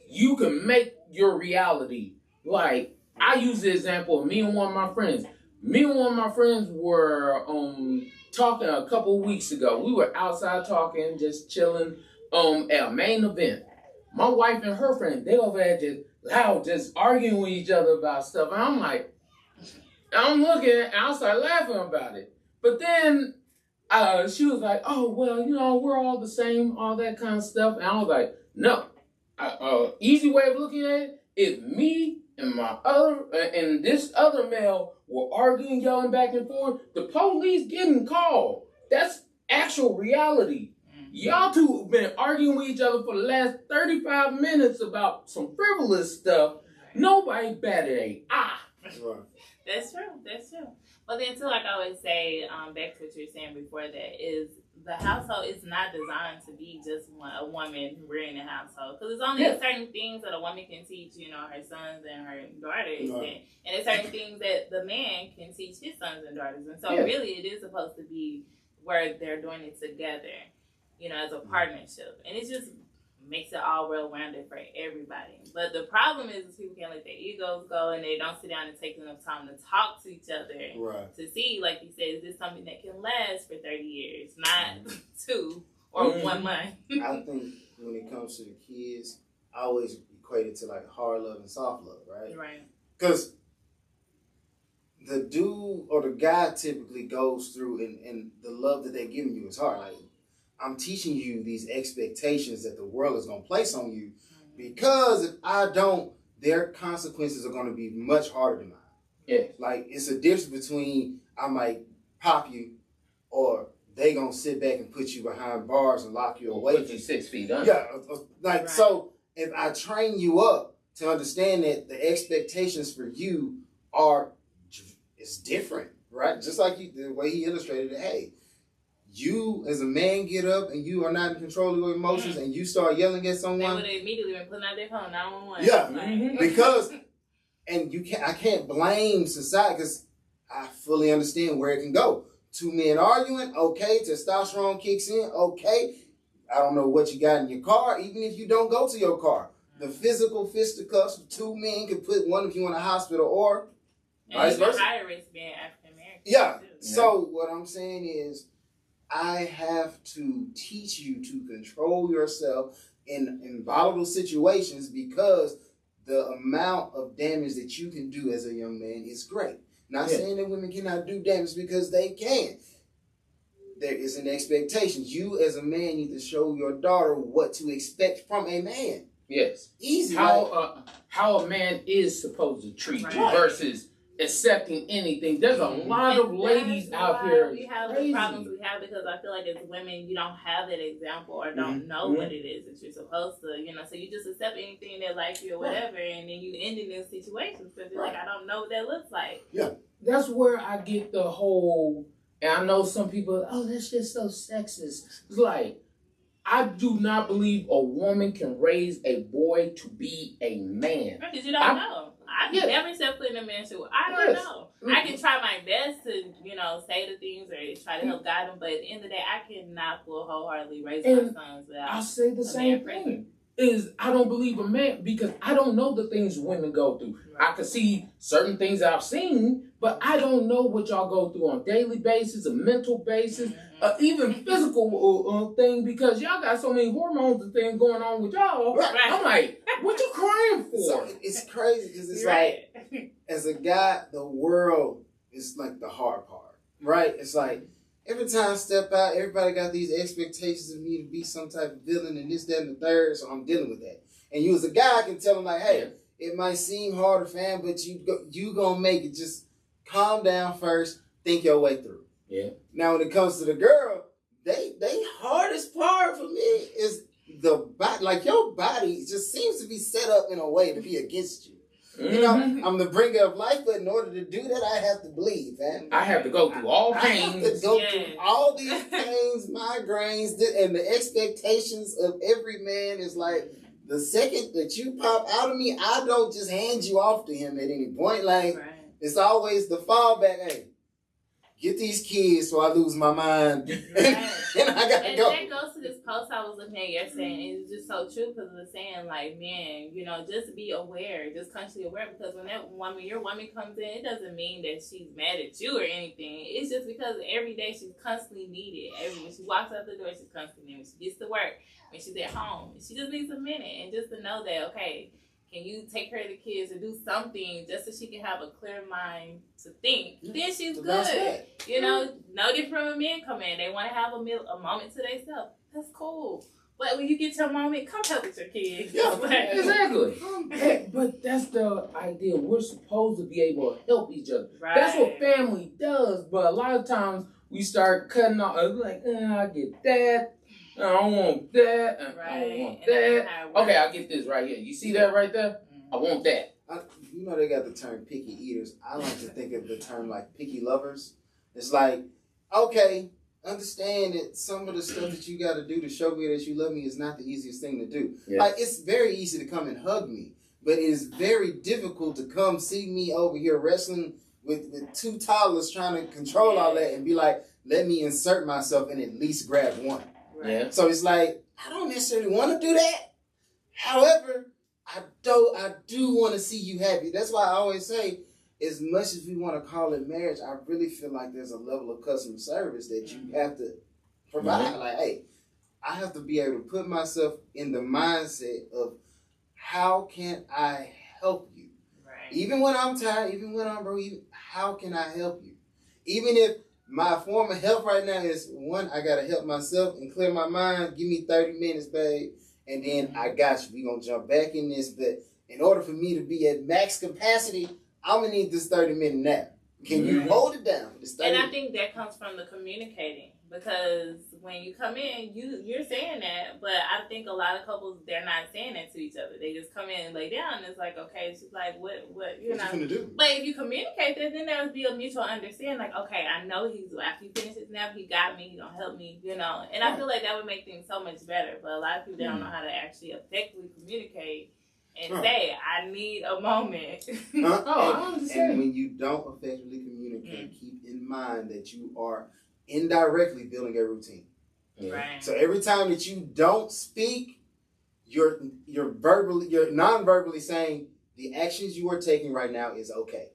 You can make your reality. Like, I use the example of me and one of my friends. Me and one of my friends were talking a couple of weeks ago. We were outside talking, just chilling at a main event. My wife and her friend, they over there just loud, just arguing with each other about stuff. And I'm like, I'm looking, and I start laughing about it. But then she was like, oh, well, we're all the same, all that kind of stuff. And I was like, no. Easy way of looking at it is me and this other male were arguing, yelling back and forth. The police getting called. That's actual reality. Y'all two have been arguing with each other for the last 35 minutes about some frivolous stuff. Nobody batted an eye. That's true. But then too, like I always say, back to what you were saying before that, is the household is not designed to be just a woman rearing a household. Because there's only certain things that a woman can teach, her sons and her daughters. And there's certain things that the man can teach his sons and daughters. And so really it is supposed to be where they're doing it together, as a partnership. And it just makes it all well-rounded for everybody. But the problem is people can't let their egos go, and they don't sit down and take enough time to talk to each other to see, like you said, is this something that can last for 30 years, not 2 or 1 month. I think when it comes to the kids, I always equate it to like hard love and soft love, right? Right. Because the dude or the guy typically goes through and the love that they're giving you is hard. Like, I'm teaching you these expectations that the world is going to place on you, because if I don't, their consequences are going to be much harder than mine. Yeah. Like, it's a difference between I might pop you, or they going to sit back and put you behind bars and lock you away. Put you 6 feet under. Yeah. Like, so if I train you up to understand that the expectations for you it's different, right? Just like the way he illustrated it. Hey, you as a man get up and you are not in control of your emotions and you start yelling at someone. They would have immediately been putting out their phone 911. Yeah, because I can't blame society, because I fully understand where it can go. 2 men arguing, okay, testosterone kicks in, okay. I don't know what you got in your car, even if you don't go to your car. The physical fisticuffs of 2 men could put one of you in a hospital, or vice versa. Higher risk being African American. Yeah. So what I'm saying is, I have to teach you to control yourself in volatile situations, because the amount of damage that you can do as a young man is great. Not saying that women cannot do damage, because they can. There is an expectation. You as a man need to show your daughter what to expect from a man. Yes. Easy. How a man is supposed to treat you versus accepting anything. There's a lot of ladies out here. We have the problems we have, because I feel like as women, you don't have that example or don't know what it is that you're supposed to, so you just accept anything that like you or whatever, and then you end in those situations because you're like, I don't know what that looks like. Yeah. That's where I get the whole, and I know some people, that's just so sexist. It's like, I do not believe a woman can raise a boy to be a man. Because you don't know. I've never stepped foot in a man's shoe. I don't know. I can try my best to, say the things or try to help guide them, but at the end of the day, I cannot wholeheartedly raise my sons without. I'll say the same thing. Is I don't believe a man, because I don't know the things women go through. Right. I can see certain things I've seen, but I don't know what y'all go through on a daily basis, a mental basis, even physical thing, because y'all got so many hormones and things going on with y'all. Right. I'm like, what you crying for? So it's crazy, because it's like, as a guy, the world is like the hard part, right? It's like, every time I step out, everybody got these expectations of me to be some type of villain and this, that, and the third, so I'm dealing with that. And you as a guy, I can tell them like, hey, it might seem harder, fam, but you gonna make it. Just calm down first, think your way through. Yeah. Now, when it comes to the girl, they hardest part for me is the body. Like, your body just seems to be set up in a way to be against you. I'm the bringer of life, but in order to do that, I have to bleed, man. I have to go through all pains. I have to go through all these pains, migraines, and the expectations of every man is like, the second that you pop out of me, I don't just hand you off to him at any point. Like, it's always the fallback. Hey, get these kids so I lose my mind. And I gotta go. And that goes to this post I was looking at yesterday, and it's just so true, because it was saying, like, man, just be aware, just consciously aware, because when your woman comes in, it doesn't mean that she's mad at you or anything. It's just because every day she's constantly needed. When she walks out the door, she's constantly needed. When she gets to work, when she's at home, she just needs a minute, and just to know that, okay, can you take care of the kids or do something just so she can have a clear mind to think? Then she's good. No different from men come in. They want to have a moment to themselves. That's cool. But when you get your moment, come help with your kids. Yeah, exactly. But that's the idea. We're supposed to be able to help each other. Right. That's what family does. But a lot of times we start cutting off. Like, I get that. I don't want that. I don't want that. Okay, I'll get this right here. You see that right there? I want that. They got the term picky eaters. I like to think of the term like picky lovers. It's like, okay, understand that some of the stuff that you got to do to show me that you love me is not the easiest thing to do. Yes. Like, it's very easy to come and hug me, but it is very difficult to come see me over here wrestling with 2 toddlers trying to control all that and be like, let me insert myself and at least grab one. Right. Yeah. So it's like, I don't necessarily want to do that. However, I do want to see you happy. That's why I always say, as much as we want to call it marriage, I really feel like there's a level of customer service that you have to provide. Like, hey, I have to be able to put myself in the mindset of, how can I help you? Even when I'm tired, even when I'm broke, how can I help you? Even if my form of help right now is, one, I got to help myself and clear my mind. Give me 30 minutes, babe. And then I got you. We're going to jump back in this. But in order for me to be at max capacity, I'm going to need this 30-minute nap. Can you hold it down for this 30 minutes? And I think that comes from the communicating. Because when you come in, you're saying that, but I think a lot of couples, they're not saying that to each other. They just come in and lay down, and it's like, okay, she's like, what you gonna do? But if you communicate that, then there would be a mutual understanding. Like, okay, I know after he finishes nap, he got me, he gonna help me, And I feel like that would make things so much better. But a lot of people don't know how to actually effectively communicate and say, I need a moment. And when you don't effectively communicate, keep in mind that you are indirectly building a routine. Right. So every time that you don't speak, you're non-verbally saying the actions you are taking right now is okay.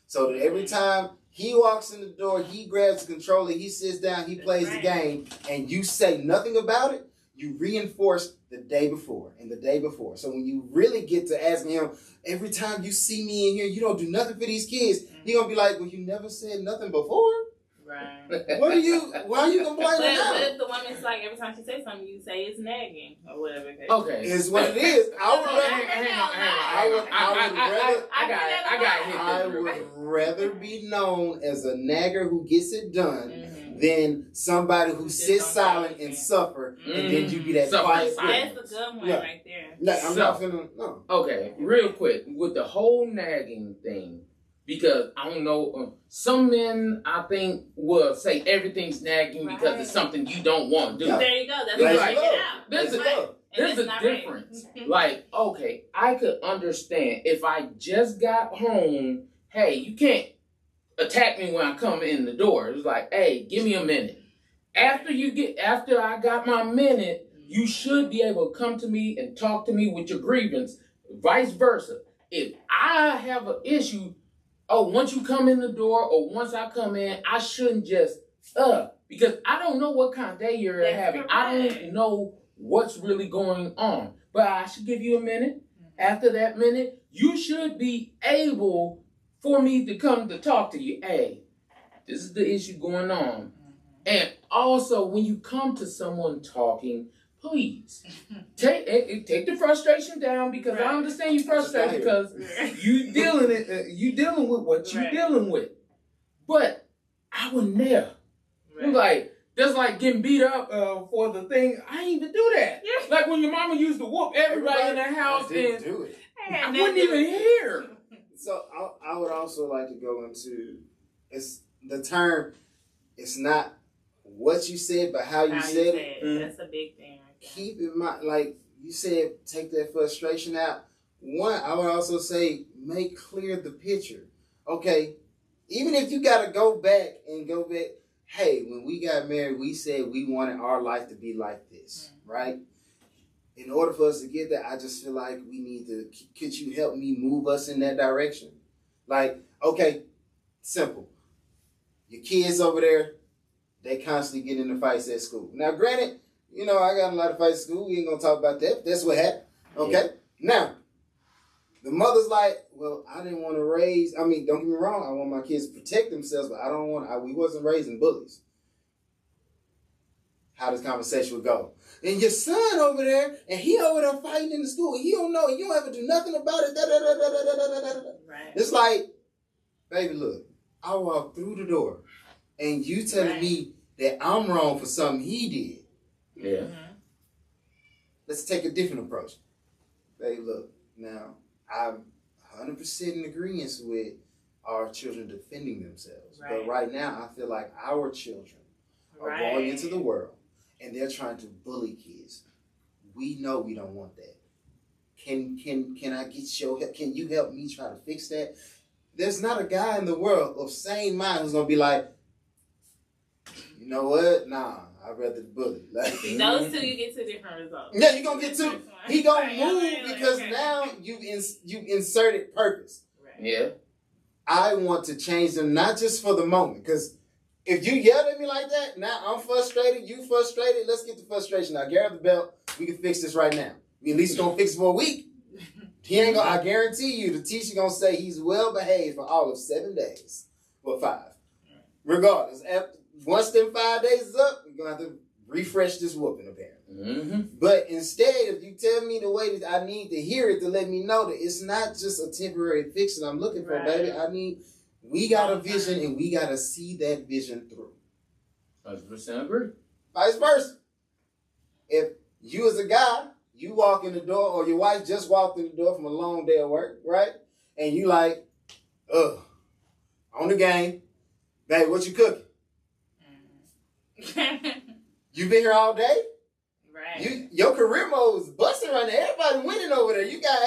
So that every time he walks in the door, he grabs the controller, he sits down, he plays the game, and you say nothing about it, you reinforce the day before and the day before. So when you really get to asking him, every time you see me in here, you don't do nothing for these kids, he gonna be like, well, you never said nothing before? Right. Why are you complaining now? But if the woman's like, every time she says something, you say it's nagging or whatever. Okay. It's what it is. I would rather be known as a nagger who gets it done than somebody who sits silent and suffer, and then you be that quiet. That's a good one right there. No. Okay, real quick, with the whole nagging thing, because I don't know, some men I think will say everything's nagging because it's something you don't want to do. There you go. That's like, there's a difference. Like, okay, I could understand if I just got home. Hey, you can't attack me when I come in the door. It's like, hey, give me a minute. After I got my minute, you should be able to come to me and talk to me with your grievance. Vice versa. If I have an issue, once you come in the door or once I come in, I shouldn't just, because I don't know what kind of day you're having. Correct. I don't know what's really going on. But I should give you a minute. After that minute, you should be able for me to come to talk to you. Hey, this is the issue going on. And also, when you come to someone talking, please take the frustration down, because I understand you're frustrated because you dealing with what you're dealing with. But I would never. Like, that's like getting beat up for the thing. I ain't even do that. Yeah. Like when your mama used to whoop everybody in the house, and I wouldn't even hear. So I would also like to go into the term. It's not what you said, but how you said it. That's a big thing. Keep in mind, like you said, take that frustration out. One, I would also say, make clear the picture. Okay, even if you got to go back, hey, when we got married, we said we wanted our life to be like this, right? In order for us to get that, I just feel like we need to, could you help me move us in that direction? Like, okay, simple. Your kids over there, they constantly get into fights at school. Now, granted, I got a lot of fights at school. We ain't going to talk about that. That's what happened. Okay? Yeah. Now, the mother's like, well, I didn't want to don't get me wrong. I want my kids to protect themselves, but we wasn't raising bullies. How this conversation would go. And your son over there, and he over there fighting in the school, and he don't know, and you don't ever do nothing about it. Right. It's like, baby, look, I walked through the door, and you telling me that I'm wrong for something he did. Yeah. Let's take a different approach. Baby, look, now, I'm 100% in agreement with our children defending themselves. Right. But right now, I feel like our children are going into the world, and they're trying to bully kids. We know we don't want that. Can I get your help? Can you help me try to fix that? There's not a guy in the world of sane mind who's going to be like, you know what? Nah, I'd rather bully. Like, those two, you get two different results. Yeah, you're going to get two. He going to move because now you inserted purpose. Right. Yeah. I want to change them, not just for the moment, because if you yell at me like that, now I'm frustrated, you frustrated, let's get the frustration out. Grab the belt, we can fix this right now. We at least going to fix it for a week. He ain't gonna. I guarantee you, the teacher gonna say he's well behaved for all of 7 days, or 5. Regardless, once them 5 days is up, we're gonna have to refresh this whooping apparently. But instead, if you tell me the way that I need to hear it to let me know that it's not just a temporary fix that I'm looking for, baby. We got a vision and we gotta see that vision through. 100% agree. Vice versa. If you as a guy, you walk in the door, or your wife just walked in the door from a long day of work, right? And you like, on the game, babe, what you cooking? You been here all day? Right. Your career mode is busting right now. Everybody winning over there. You got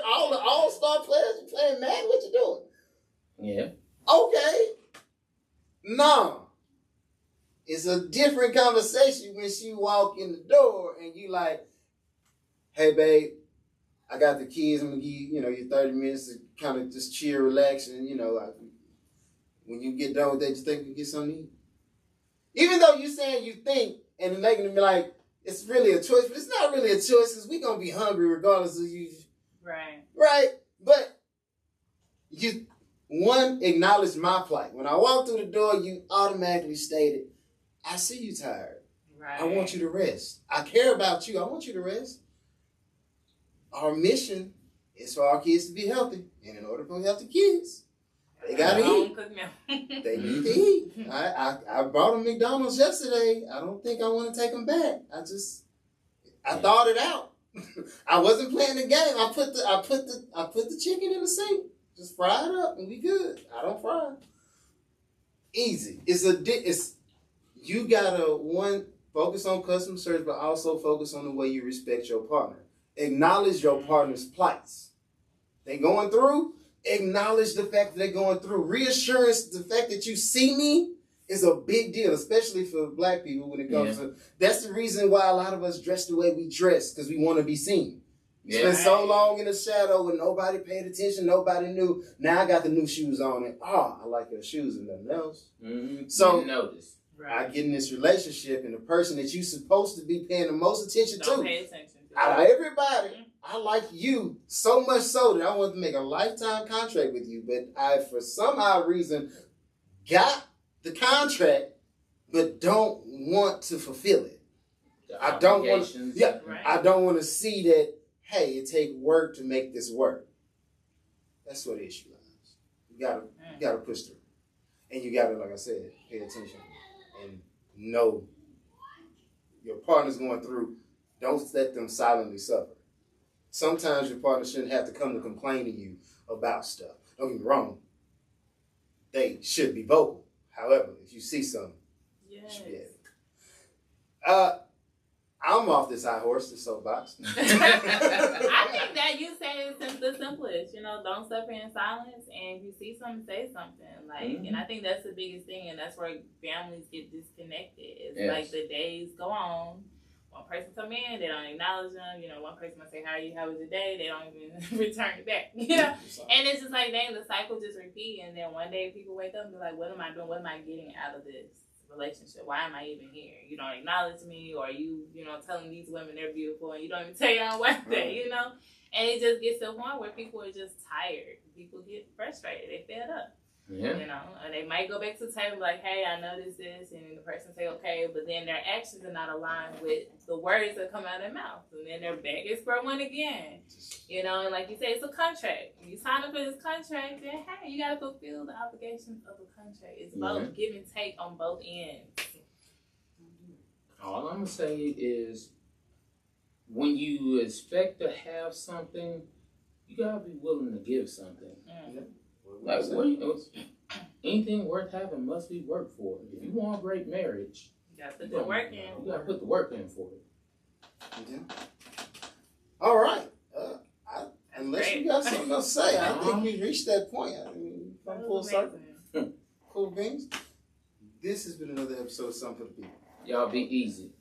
all the all-star players. You playing Madden. What you doing? Yeah. Okay. No. It's a different conversation when she walk in the door and you like, hey, babe, I got the kids. I'm going to give you 30 minutes to kind of just chill, relax. And, when you get done with that, you think we can get something to eat? Even though you're saying you think, and then they're going to be like, it's really a choice, but it's not really a choice because we're going to be hungry regardless of you. Right. Right? But you, one, acknowledge my plight. When I walked through the door, you automatically stated, I see you tired. Right. I want you to rest. I care about you. I want you to rest. Our mission is for our kids to be healthy. And in order for healthy kids, they got to eat. They need to eat. I brought them McDonald's yesterday. I don't think I want to take them back. I thought it out. I wasn't playing the game. I put the chicken in the sink. Just fry it up and we good. I don't fry. Easy. You gotta focus on customer service, but also focus on the way you respect your partner. Acknowledge your partner's plights. They going through. Acknowledge the fact that they're going through. Reassurance, the fact that you see me is a big deal, especially for black people when it comes to... That's the reason why a lot of us dress the way we dress, because we want to be seen. You spent so long in the shadow when nobody paid attention, nobody knew. Now I got the new shoes on and, I like your shoes and nothing else. So notice. I get in this relationship and the person that you're supposed to be paying the most attention Don't to, pay attention to out of everybody, I like you so much so that I want to make a lifetime contract with you. But I, for some odd reason, got the contract, but don't want to fulfill it. I don't want to. I don't want to see that. Hey, it take work to make this work. That's what the issue is. You gotta push through, and you gotta, like I said, pay attention and know your partner's going through. Don't let them silently suffer. Sometimes your partner shouldn't have to come to complain to you about stuff. Don't get me wrong. They should be vocal. However, if you see something, you should be able. I'm off this high horse, this soapbox. I think that you say it's the simplest. Don't suffer in silence, and if you see something, say something. And I think that's the biggest thing, and that's where families get disconnected. It's like the days go on. One person come in, they don't acknowledge them. One person might say, "How are you? How was your day?" They don't even return it back. And it's just like, dang, the cycle just repeats. And then one day people wake up and be like, "What am I doing? What am I getting out of this relationship? Why am I even here? You don't acknowledge me, or you telling these women they're beautiful, and you don't even tell your own wife that, And it just gets to a point where people are just tired. People get frustrated. They fed up. Yeah. And they might go back to the table like, hey, I noticed this, and the person say, okay, but then their actions are not aligned with the words that come out of their mouth. And then they're back at square one again. And like you say, it's a contract. You sign up for this contract, then hey, you gotta fulfill the obligations of the contract. It's both give and take on both ends. All I'm gonna say is when you expect to have something, you gotta be willing to give something. Like anything worth having must be worked for. If you want a great marriage, you gotta put the work in. You gotta put the work in for it. Yeah. All right. Unless you got something else to say, I think we reached that point. From full circle. Cool beans. This has been another episode of Something for the People. Y'all be easy.